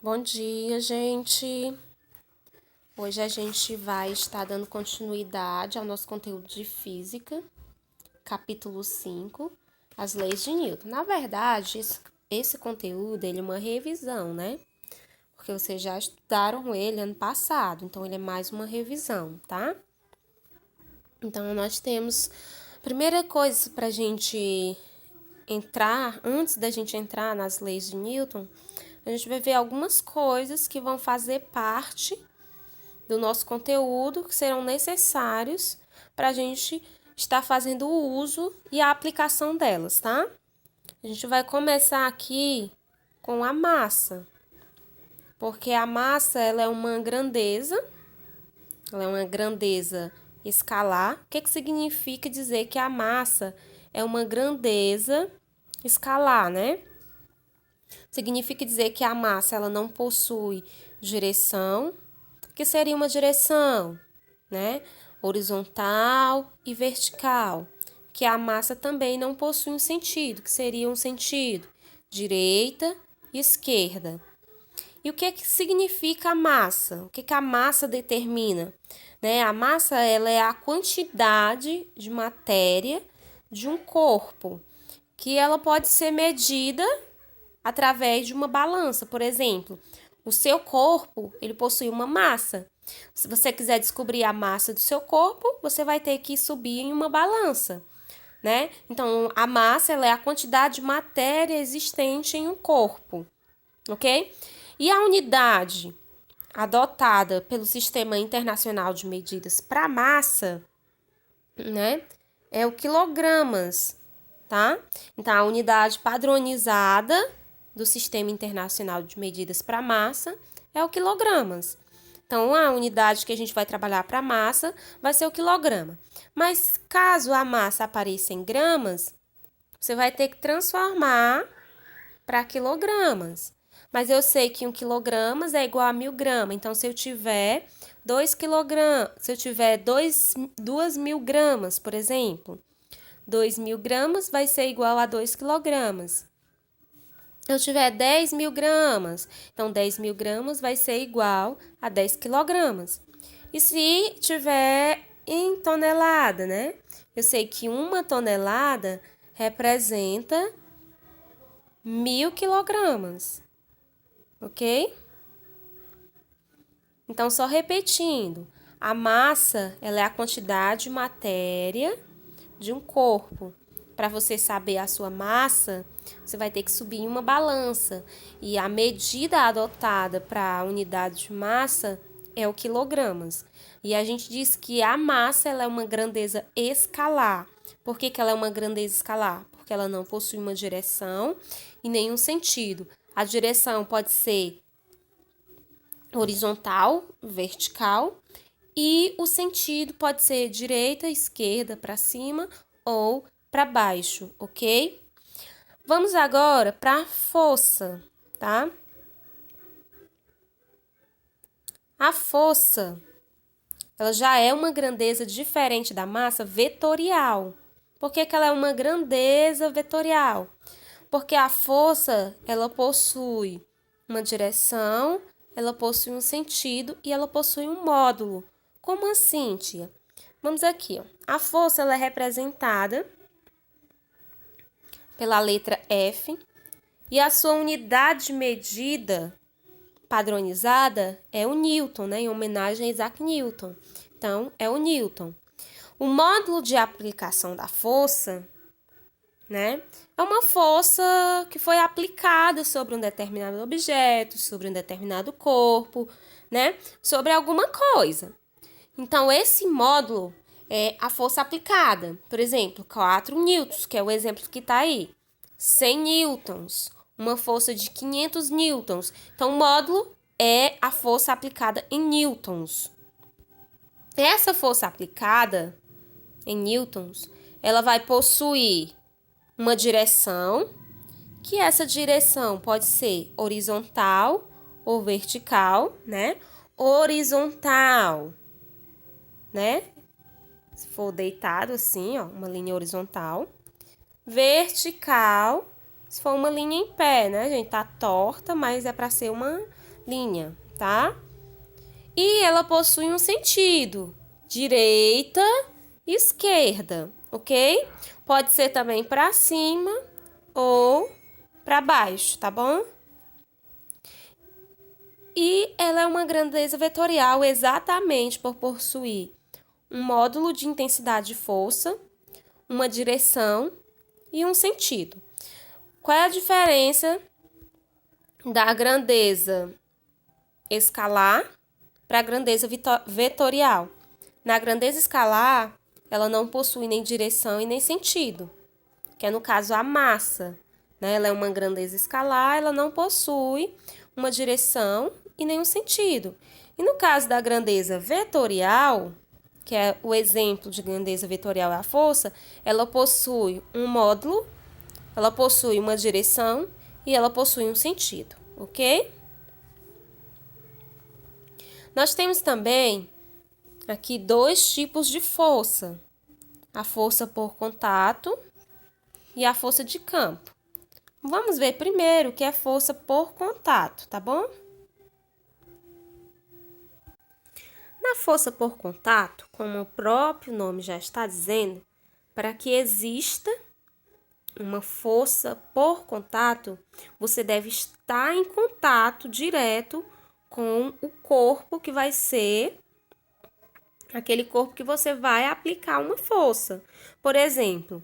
Bom dia, gente! Hoje a gente vai estar dando continuidade ao nosso conteúdo de física, capítulo 5, as leis de Newton. Na verdade, esse conteúdo ele é uma revisão, né? Porque vocês já estudaram ele ano passado, então ele é mais uma revisão, tá? Então, nós temos. Primeira coisa para a gente entrar, antes da gente entrar nas leis de Newton, a gente vai ver algumas coisas que vão fazer parte do nosso conteúdo que serão necessários para a gente estar fazendo o uso e a aplicação delas, tá? A gente vai começar aqui com a massa, porque a massa ela é uma grandeza escalar. O que significa dizer que a massa é uma grandeza escalar, né? Significa dizer que a massa ela não possui direção. O que seria uma direção, né? Horizontal e vertical. Que a massa também não possui um sentido, que seria um sentido direita e esquerda. E o que significa a massa? O que a massa determina? Né? A massa ela é a quantidade de matéria de um corpo, que ela pode ser medida através de uma balança, por exemplo. O seu corpo, ele possui uma massa. Se você quiser descobrir a massa do seu corpo, você vai ter que subir em uma balança, né? Então, a massa ela é a quantidade de matéria existente em um corpo, ok? E a unidade adotada pelo Sistema Internacional de Medidas para massa, né, é o quilogramas, tá? Então, a unidade padronizada do Sistema Internacional de Medidas para massa é o quilogramas. Então, a unidade que a gente vai trabalhar para massa vai ser o quilograma. Mas, caso a massa apareça em gramas, você vai ter que transformar para quilogramas. Mas eu sei que 1 quilogramas é igual a 1.000 gramas. Então, se eu tiver 2 quilogramas, se eu tiver 2.000 gramas, por exemplo, 2.000 gramas vai ser igual a 2 quilogramas. Se eu tiver 10.000 gramas, então 10.000 gramas vai ser igual a 10 quilogramas. E se tiver em tonelada, né? Eu sei que uma tonelada representa 1.000 quilogramas, ok? Então, só repetindo, a massa ela é a quantidade de matéria de um corpo. Para você saber a sua massa, você vai ter que subir em uma balança. E a medida adotada para a unidade de massa é o quilogramas. E a gente diz que a massa ela é uma grandeza escalar. Por que ela é uma grandeza escalar? Porque ela não possui uma direção e nenhum sentido. A direção pode ser horizontal, vertical, e o sentido pode ser direita, esquerda, para cima ou para baixo, ok? Vamos agora para a força, tá? A força, ela já é uma grandeza diferente da massa vetorial. Por que ela é uma grandeza vetorial? Porque a força, ela possui uma direção, ela possui um sentido e ela possui um módulo. Como assim, tia? Vamos aqui, ó. A força ela é representada pela letra F e a sua unidade de medida padronizada é o Newton, né? Em homenagem a Isaac Newton. Então, é o Newton. O módulo de aplicação da força, né? É uma força que foi aplicada sobre um determinado objeto, sobre um determinado corpo, né? Sobre alguma coisa. Então, esse módulo é a força aplicada. Por exemplo, 4 newtons, que é o exemplo que está aí. 100 newtons, uma força de 500 newtons. Então, o módulo é a força aplicada em newtons. Essa força aplicada em newtons, ela vai possuir uma direção, que essa direção pode ser horizontal ou vertical, né? Horizontal, né? Se for deitado assim, ó, uma linha horizontal. Vertical, se for uma linha em pé, né, gente? Tá torta, mas é para ser uma linha, tá? E ela possui um sentido, direita e esquerda, ok? Pode ser também para cima ou para baixo, tá bom? E ela é uma grandeza vetorial exatamente por possuir um módulo de intensidade de força, uma direção e um sentido. Qual é a diferença da grandeza escalar para a grandeza vetorial? Na grandeza escalar, ela não possui nem direção e nem sentido, que é no caso a massa, né? Ela é uma grandeza escalar, ela não possui uma direção e nenhum sentido. E no caso da grandeza vetorial, que é o exemplo de grandeza vetorial é a força, ela possui um módulo, ela possui uma direção e ela possui um sentido, ok? Nós temos também aqui dois tipos de força, a força por contato e a força de campo. Vamos ver primeiro o que é força por contato, tá bom? Na força por contato, como o próprio nome já está dizendo, para que exista uma força por contato, você deve estar em contato direto com o corpo que vai ser aquele corpo que você vai aplicar uma força. Por exemplo,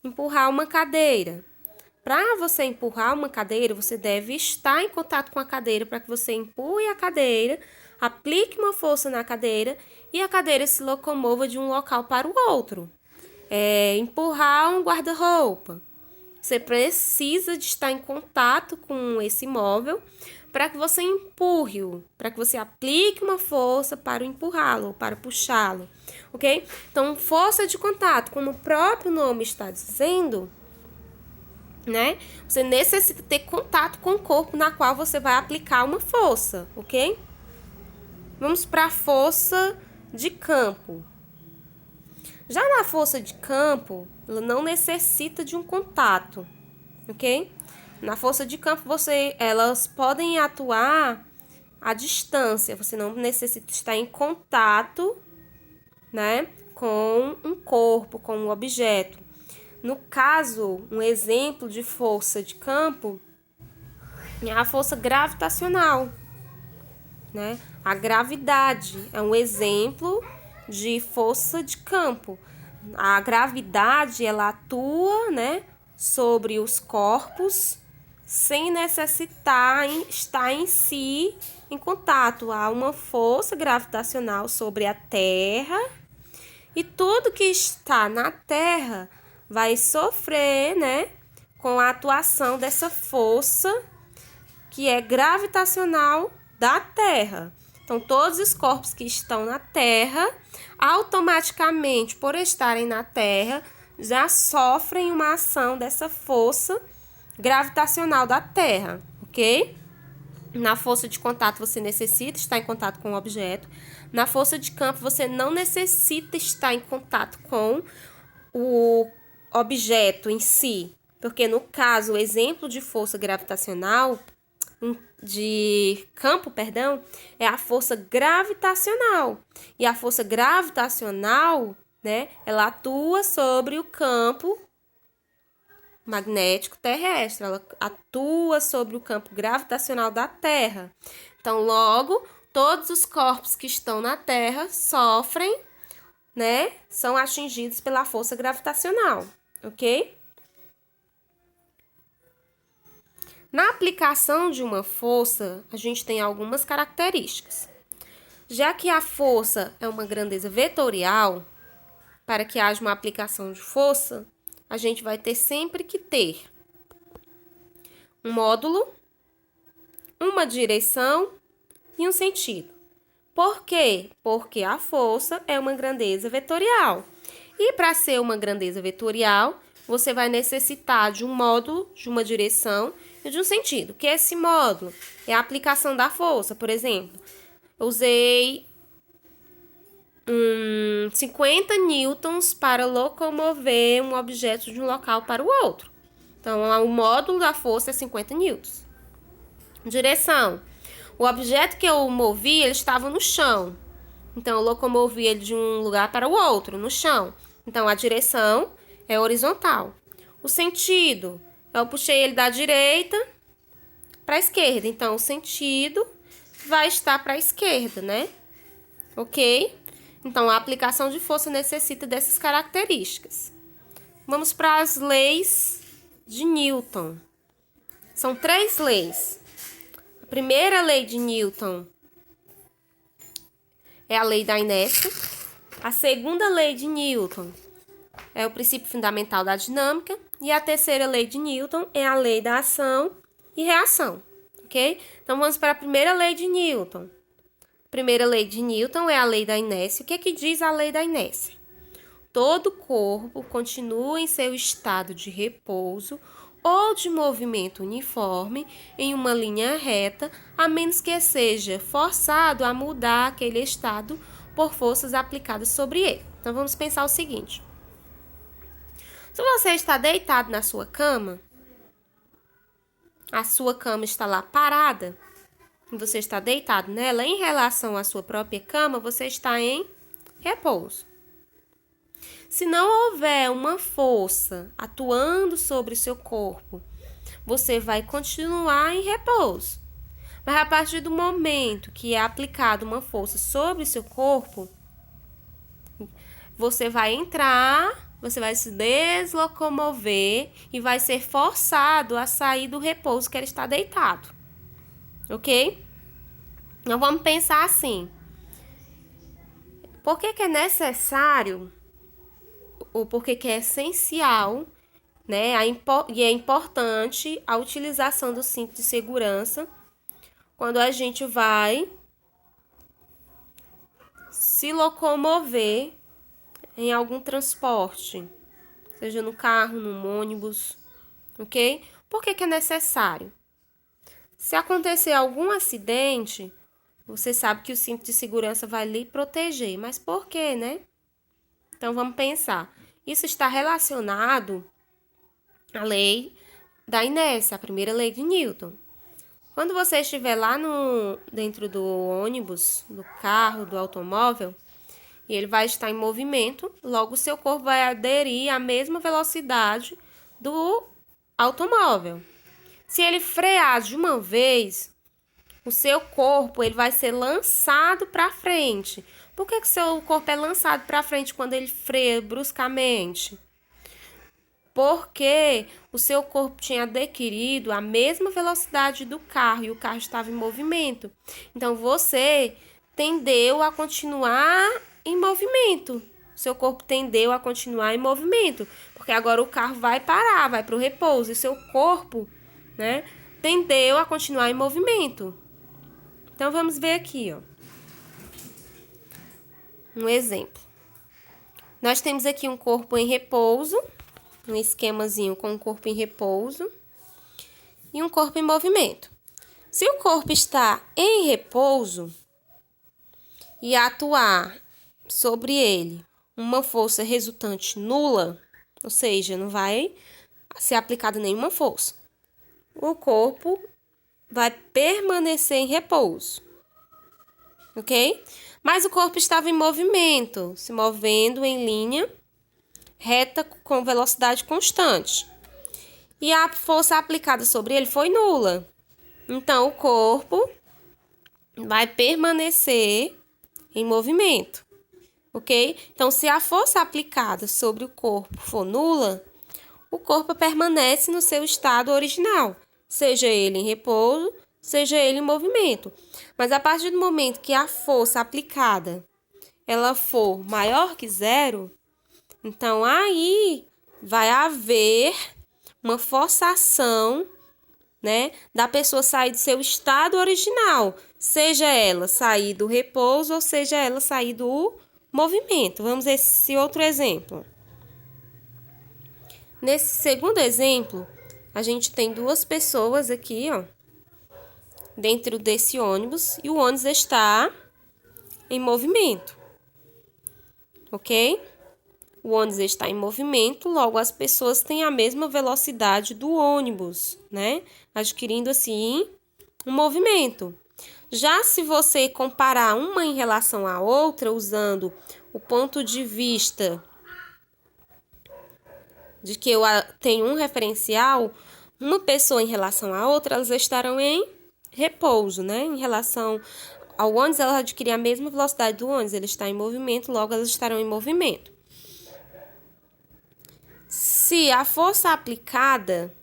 empurrar uma cadeira. Para você empurrar uma cadeira, você deve estar em contato com a cadeira para que você empurre a cadeira, aplique uma força na cadeira e a cadeira se locomova de um local para o outro. Empurrar um guarda-roupa. Você precisa de estar em contato com esse móvel para que você empurre-o, para que você aplique uma força para empurrá-lo, para puxá-lo, ok? Então, força de contato, como o próprio nome está dizendo, né? Você necessita ter contato com o corpo na qual você vai aplicar uma força, ok? Vamos para a força de campo. Já na força de campo, ela não necessita de um contato, ok? Na força de campo, elas podem atuar à distância, você não necessita estar em contato, né, com um corpo, com um objeto. No caso, um exemplo de força de campo é a força gravitacional, né? A gravidade é um exemplo de força de campo. A gravidade, ela atua, né, sobre os corpos sem necessitar estar em si em contato. Há uma força gravitacional sobre a Terra e tudo que está na Terra vai sofrer, né, com a atuação dessa força que é gravitacional da Terra. Então, todos os corpos que estão na Terra, automaticamente, por estarem na Terra, já sofrem uma ação dessa força gravitacional da Terra, ok? Na força de contato, você necessita estar em contato com o objeto. Na força de campo, você não necessita estar em contato com o objeto em si, porque no caso, o exemplo de força gravitacional de campo, é a força gravitacional. E a força gravitacional, né, ela atua sobre o campo magnético terrestre, ela atua sobre o campo gravitacional da Terra. Então, logo, todos os corpos que estão na Terra sofrem, né, são atingidos pela força gravitacional, ok? Na aplicação de uma força, a gente tem algumas características. Já que a força é uma grandeza vetorial, para que haja uma aplicação de força, a gente vai ter sempre que ter um módulo, uma direção e um sentido. Por quê? Porque a força é uma grandeza vetorial. E para ser uma grandeza vetorial, você vai necessitar de um módulo, de uma direção e de um sentido. O que é esse módulo? É a aplicação da força. Por exemplo, eu usei 50 newtons para locomover um objeto de um local para o outro. Então, o módulo da força é 50 newtons. Direção. O objeto que eu movi, ele estava no chão. Então, eu locomovi ele de um lugar para o outro, no chão. Então, a direção é horizontal. O sentido, eu puxei ele da direita para a esquerda. Então, o sentido vai estar para a esquerda, né? Ok? Então, a aplicação de força necessita dessas características. Vamos para as leis de Newton. São 3 leis. A primeira lei de Newton é a lei da inércia. A segunda lei de Newton é o princípio fundamental da dinâmica. E a terceira lei de Newton é a lei da ação e reação. Ok? Então, vamos para a primeira lei de Newton. A primeira lei de Newton é a lei da inércia. O que é que diz a lei da inércia? Todo corpo continua em seu estado de repouso ou de movimento uniforme em uma linha reta, a menos que seja forçado a mudar aquele estado por forças aplicadas sobre ele. Então, vamos pensar o seguinte. Se você está deitado na sua cama, a sua cama está lá parada, e você está deitado nela, em relação à sua própria cama, você está em repouso. Se não houver uma força atuando sobre o seu corpo, você vai continuar em repouso. Mas a partir do momento que é aplicada uma força sobre o seu corpo, você vai entrar, você vai se deslocomover e vai ser forçado a sair do repouso que ele está deitado. Ok? Então, vamos pensar assim. Por que é necessário, ou por que é essencial, né? E é importante a utilização do cinto de segurança quando a gente vai se locomover em algum transporte, seja no carro, no ônibus, ok? Por que é necessário? Se acontecer algum acidente, você sabe que o cinto de segurança vai lhe proteger. Mas por quê, né? Então, vamos pensar. Isso está relacionado à lei da inércia, a primeira lei de Newton. Quando você estiver lá dentro do ônibus, do carro, do automóvel, e ele vai estar em movimento, logo o seu corpo vai aderir à mesma velocidade do automóvel. Se ele frear de uma vez, o seu corpo ele vai ser lançado para frente. Por que o seu corpo é lançado para frente quando ele freia bruscamente? Porque o seu corpo tinha adquirido a mesma velocidade do carro e o carro estava em movimento. Então, você tendeu a continuar em movimento. Seu corpo tendeu a continuar em movimento, porque agora o carro vai parar, vai para o repouso. E seu corpo, né, tendeu a continuar em movimento. Então, vamos ver aqui, ó. Um exemplo. Nós temos aqui um corpo em repouso, um esquemazinho com um corpo em repouso e um corpo em movimento. Se o corpo está em repouso e atuar sobre ele uma força resultante nula, ou seja, não vai ser aplicada nenhuma força, o corpo vai permanecer em repouso, ok? Mas o corpo estava em movimento, se movendo em linha reta com velocidade constante. E a força aplicada sobre ele foi nula. Então, o corpo vai permanecer em movimento, ok? Então, se a força aplicada sobre o corpo for nula, o corpo permanece no seu estado original, seja ele em repouso, seja ele em movimento. Mas a partir do momento que a força aplicada ela for maior que zero, então aí vai haver uma forçação, né, da pessoa sair do seu estado original, seja ela sair do repouso ou seja ela sair do movimento. Vamos ver esse outro exemplo. Nesse segundo exemplo, a gente tem 2 pessoas aqui, ó, dentro desse ônibus e o ônibus está em movimento, ok? O ônibus está em movimento, logo as pessoas têm a mesma velocidade do ônibus, né? Adquirindo assim um movimento. Já se você comparar uma em relação à outra, usando o ponto de vista de que eu tenho um referencial, uma pessoa em relação à outra, elas estarão em repouso, né? Em relação ao ônibus, elas adquirem a mesma velocidade do ônibus, ele está em movimento, logo elas estarão em movimento. Se a força aplicada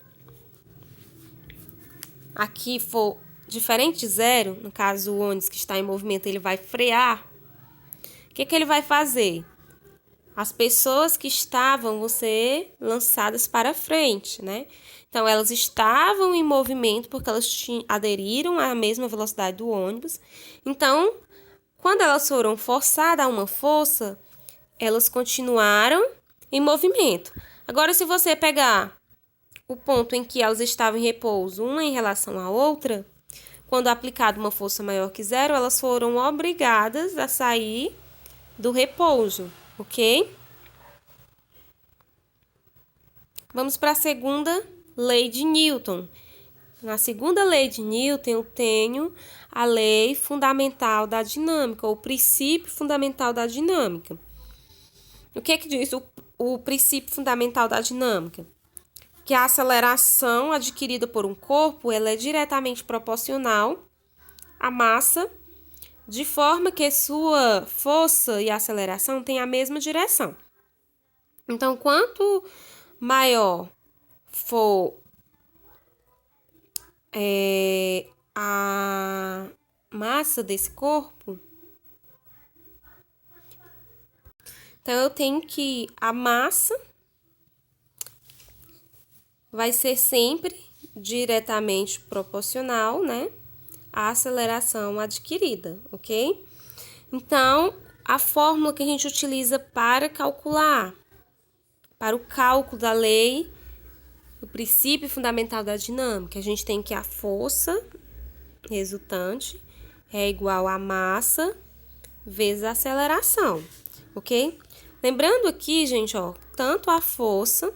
aqui for diferente de zero, no caso o ônibus que está em movimento, ele vai frear, o que ele vai fazer? As pessoas que estavam vão ser lançadas para frente, né? Então, elas estavam em movimento porque elas aderiram à mesma velocidade do ônibus. Então, quando elas foram forçadas a uma força, elas continuaram em movimento. Agora, se você pegar o ponto em que elas estavam em repouso, uma em relação à outra, quando aplicada uma força maior que zero, elas foram obrigadas a sair do repouso, ok? Vamos para a segunda lei de Newton. Na segunda lei de Newton, eu tenho a lei fundamental da dinâmica, ou o princípio fundamental da dinâmica. O que diz o princípio fundamental da dinâmica? Que a aceleração adquirida por um corpo ela é diretamente proporcional à massa, de forma que sua força e aceleração têm a mesma direção. Então, quanto maior for a massa desse corpo, então eu tenho que a massa vai ser sempre diretamente proporcional, né, à aceleração adquirida, ok? Então, a fórmula que a gente utiliza para calcular, para o cálculo da lei, o princípio fundamental da dinâmica, a gente tem que a força resultante é igual a massa vezes a aceleração, ok? Lembrando aqui, gente, ó, tanto a força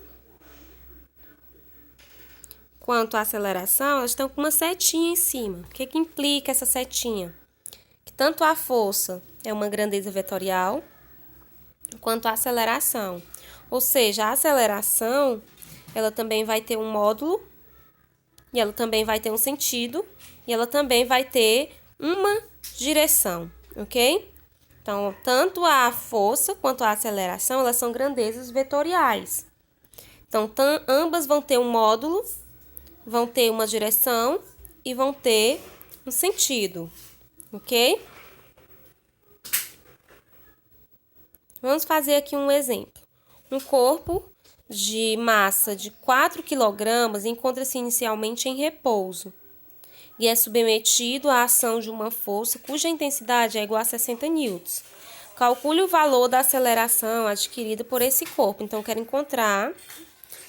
quanto a aceleração, elas estão com uma setinha em cima. O que implica essa setinha? Que tanto a força é uma grandeza vetorial, quanto a aceleração. Ou seja, a aceleração, ela também vai ter um módulo, e ela também vai ter um sentido, e ela também vai ter uma direção, ok? Então, tanto a força quanto a aceleração, elas são grandezas vetoriais. Então, ambas vão ter um módulo, vão ter uma direção e vão ter um sentido, ok? Vamos fazer aqui um exemplo. Um corpo de massa de 4 kg encontra-se inicialmente em repouso e é submetido à ação de uma força cuja intensidade é igual a 60 newtons. Calcule o valor da aceleração adquirida por esse corpo. Então, eu quero encontrar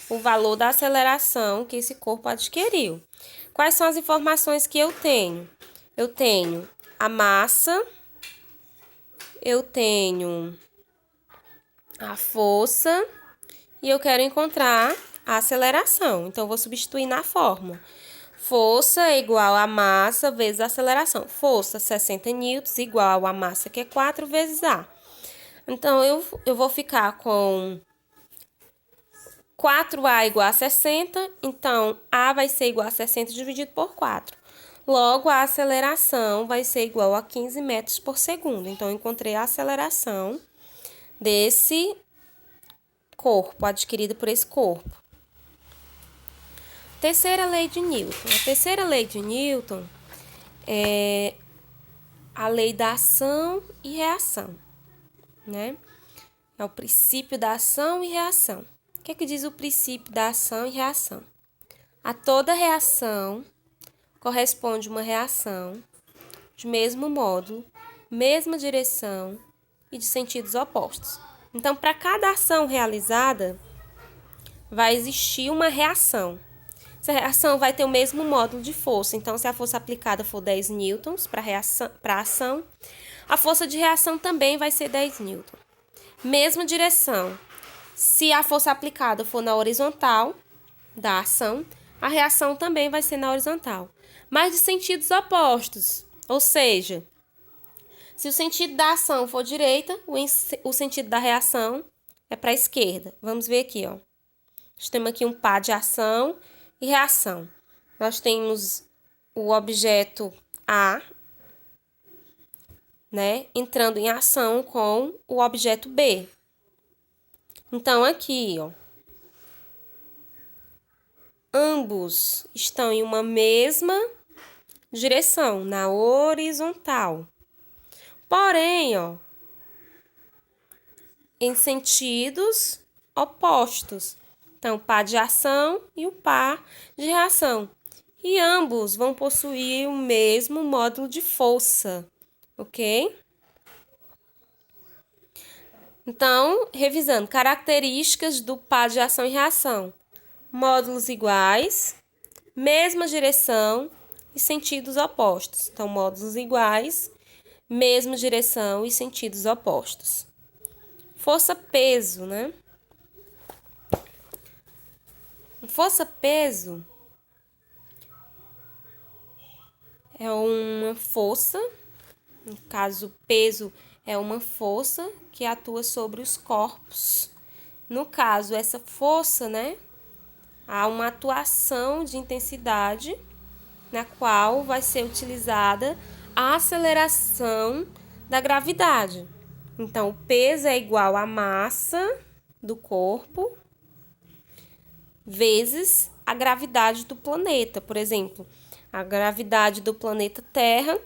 o valor da aceleração que esse corpo adquiriu. Quais são as informações que eu tenho? Eu tenho a massa, eu tenho a força e eu quero encontrar a aceleração. Então, eu vou substituir na fórmula. Força é igual a massa vezes a aceleração. Força, 60 newtons, igual a massa, que é 4, vezes A. Então, eu vou ficar com 4A igual a 60, então A vai ser igual a 60 dividido por 4. Logo, a aceleração vai ser igual a 15 metros por segundo. Então, eu encontrei a aceleração desse corpo, adquirida por esse corpo. Terceira lei de Newton. A terceira lei de Newton é a lei da ação e reação, né? É o princípio da ação e reação. O que diz o princípio da ação e reação? A toda reação corresponde uma reação de mesmo módulo, mesma direção e de sentidos opostos. Então, para cada ação realizada, vai existir uma reação. Essa reação vai ter o mesmo módulo de força. Então, se a força aplicada for 10 newtons para a ação, a força de reação também vai ser 10 newtons. Mesma direção. Se a força aplicada for na horizontal da ação, a reação também vai ser na horizontal. Mas de sentidos opostos. Ou seja, se o sentido da ação for direita, o sentido da reação é para a esquerda. Vamos ver aqui, ó. Nós temos aqui um par de ação e reação. Nós temos o objeto A, né, entrando em ação com o objeto B. Então, aqui, ó, ambos estão em uma mesma direção, na horizontal. Porém, ó, em sentidos opostos. Então, o par de ação e o par de reação. E ambos vão possuir o mesmo módulo de força, ok? Então, revisando, características do par de ação e reação. Módulos iguais, mesma direção e sentidos opostos. Então, módulos iguais, mesma direção e sentidos opostos. Força-peso, né? Força-peso é uma força, no caso, peso é uma força que atua sobre os corpos. No caso, essa força, né? Há uma atuação de intensidade na qual vai ser utilizada a aceleração da gravidade. Então, o peso é igual à massa do corpo vezes a gravidade do planeta. Por exemplo, a gravidade do planeta Terra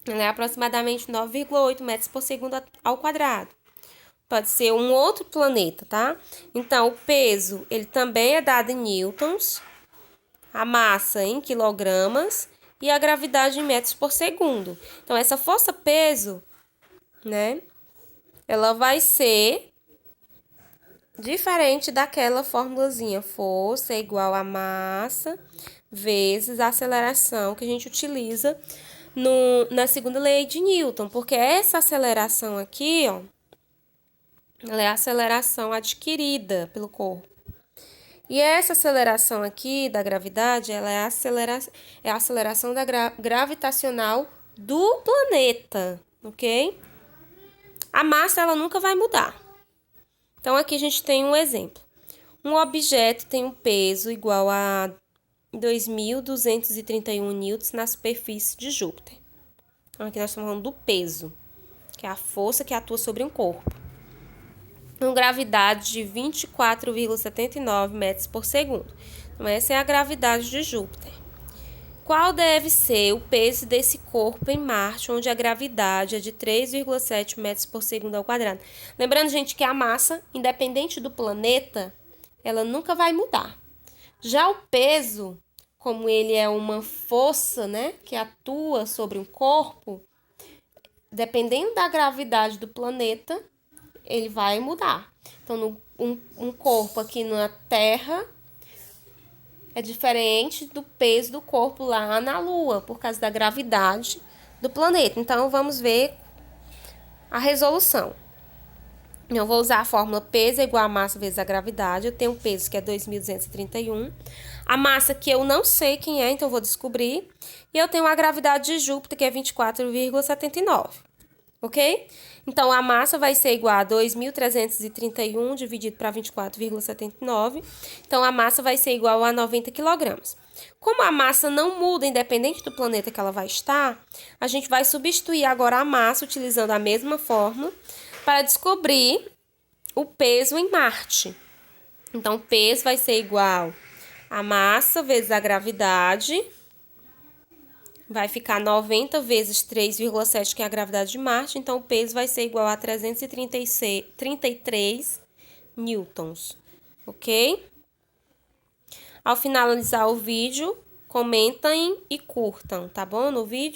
é aproximadamente 9,8 metros por segundo ao quadrado. Pode ser um outro planeta, tá? Então, o peso, ele também é dado em newtons, a massa em quilogramas e a gravidade em metros por segundo. Então, essa força-peso, né, ela vai ser diferente daquela formulazinha. Força é igual a massa vezes a aceleração que a gente utiliza na segunda lei de Newton. Porque essa aceleração aqui, ó, ela é a aceleração adquirida pelo corpo. E essa aceleração aqui da gravidade, ela é a aceleração gravitacional do planeta, ok? A massa, ela nunca vai mudar. Então, aqui a gente tem um exemplo. Um objeto tem um peso igual a 2.231 newtons na superfície de Júpiter. Então, aqui nós estamos falando do peso, que é a força que atua sobre um corpo. Com gravidade de 24,79 metros por segundo. Então, essa é a gravidade de Júpiter. Qual deve ser o peso desse corpo em Marte, onde a gravidade é de 3,7 metros por segundo ao quadrado? Lembrando, gente, que a massa, independente do planeta, ela nunca vai mudar. Já o peso, como ele é uma força, né, que atua sobre um corpo, dependendo da gravidade do planeta, ele vai mudar. Então, um corpo aqui na Terra é diferente do peso do corpo lá na Lua, por causa da gravidade do planeta. Então, vamos ver a resolução. Eu vou usar a fórmula peso é igual a massa vezes a gravidade. Eu tenho um peso que é 2.231. A massa que eu não sei quem é, então eu vou descobrir. E eu tenho a gravidade de Júpiter, que é 24,79. Ok? Então, a massa vai ser igual a 2.331 dividido para 24,79. Então, a massa vai ser igual a 90 kg. Como a massa não muda independente do planeta que ela vai estar, a gente vai substituir agora a massa utilizando a mesma fórmula para descobrir o peso em Marte. Então, o peso vai ser igual a massa vezes a gravidade. Vai ficar 90 vezes 3,7, que é a gravidade de Marte. Então, o peso vai ser igual a 333 newtons, ok? Ao finalizar o vídeo, comentem e curtam, tá bom? No vídeo.